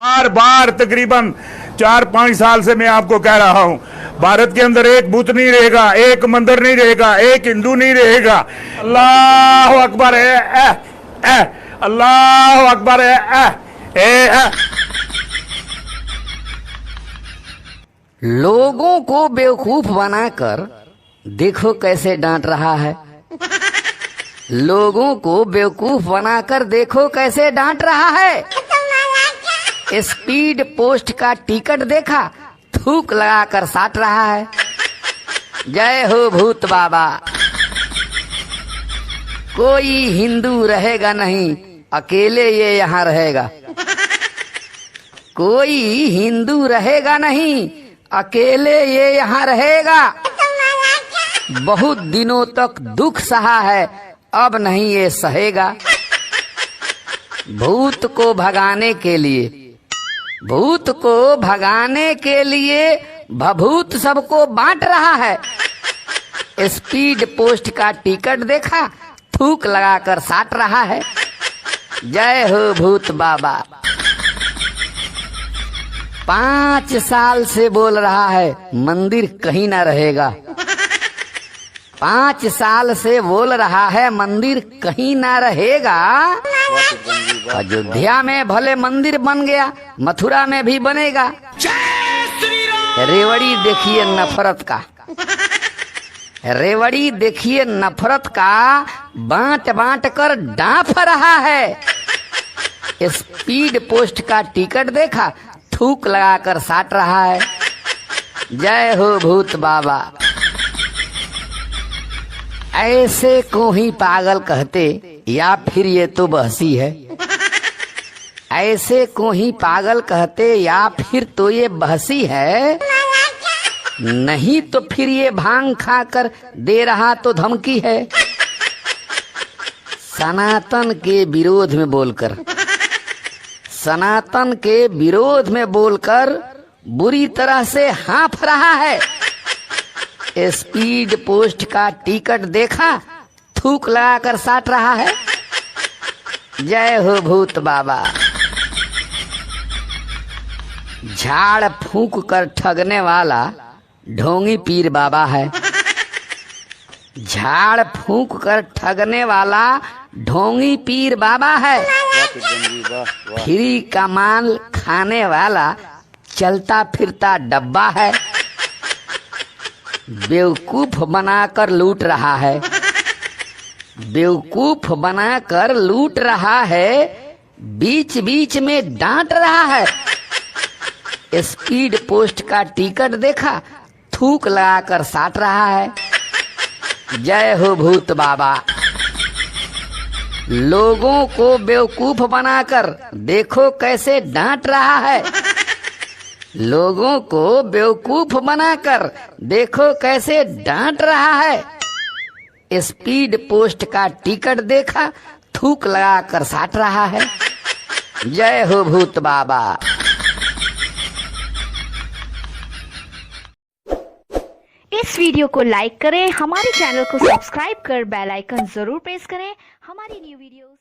बार बार तकरीबन 4-5 साल से मैं आपको कह रहा हूं, भारत के अंदर एक बुत नहीं रहेगा, एक मंदिर नहीं रहेगा, एक हिंदू नहीं रहेगा। अल्लाह अकबर है, अल्लाह अकबर है। लोगों को बेवकूफ बनाकर देखो कैसे डांट रहा है। लोगों को बेवकूफ बनाकर देखो कैसे डांट रहा है। स्पीड पोस्ट का टिकट देखा, थूक लगाकर साट रहा है। जय हो भूत बाबा। कोई हिंदू रहेगा नहीं, अकेले ये यहाँ रहेगा। कोई हिंदू रहेगा नहीं, अकेले ये यहाँ रहेगा। बहुत दिनों तक दुख सहा है, अब नहीं ये सहेगा। भूत को भगाने के लिए, भूत को भगाने के लिए भभूत सबको बांट रहा है। स्पीड पोस्ट का टिकट देखा, थूक लगाकर साट रहा है। जय हो भूत बाबा। 5 साल से बोल रहा है मंदिर कहीं ना रहेगा। 5 साल से बोल रहा है मंदिर कहीं ना रहेगा। अयोध्या में भले मंदिर बन गया, मथुरा में भी बनेगा। रेवड़ी देखिए नफरत का, रेवड़ी देखिए नफरत का, बांट बांट कर डांफ रहा है। स्पीड पोस्ट का टिकट देखा, थूक लगाकर साट रहा है। जय हो भूत बाबा। ऐसे को ही पागल कहते या फिर ये तो बहसी है। ऐसे को ही पागल कहते या फिर तो ये बहसी है। नहीं तो फिर ये भांग खाकर दे रहा तो धमकी है। सनातन के विरोध में बोलकर, सनातन के विरोध में बोलकर बुरी तरह से हाँफ रहा है। स्पीड पोस्ट का टिकट देखा, थूक लगाकर साट रहा है। जय हो भूत बाबा। झाड़ फूंक कर ठगने वाला ढोंगी पीर बाबा है। झाड़ फूंक कर ठगने वाला ढोंगी पीर बाबा है। फ्री का माल खाने वाला चलता फिरता डब्बा है। बेवकूफ बनाकर लूट रहा है, बेवकूफ बनाकर लूट रहा है। बीच बीच में डांट रहा है। स्पीड पोस्ट का टिकट देखा, थूक लगाकर साट रहा है। जय हो भूत बाबा। लोगों को बेवकूफ बनाकर देखो कैसे डांट रहा है। लोगों को बेवकूफ बनाकर देखो कैसे डांट रहा है। स्पीड पोस्ट का टिकट देखा, थूक लगाकर साट रहा है। जय हो भूत बाबा। इस वीडियो को लाइक करें, हमारे चैनल को सब्सक्राइब कर बेल आइकन जरूर प्रेस करें हमारी न्यू वीडियोस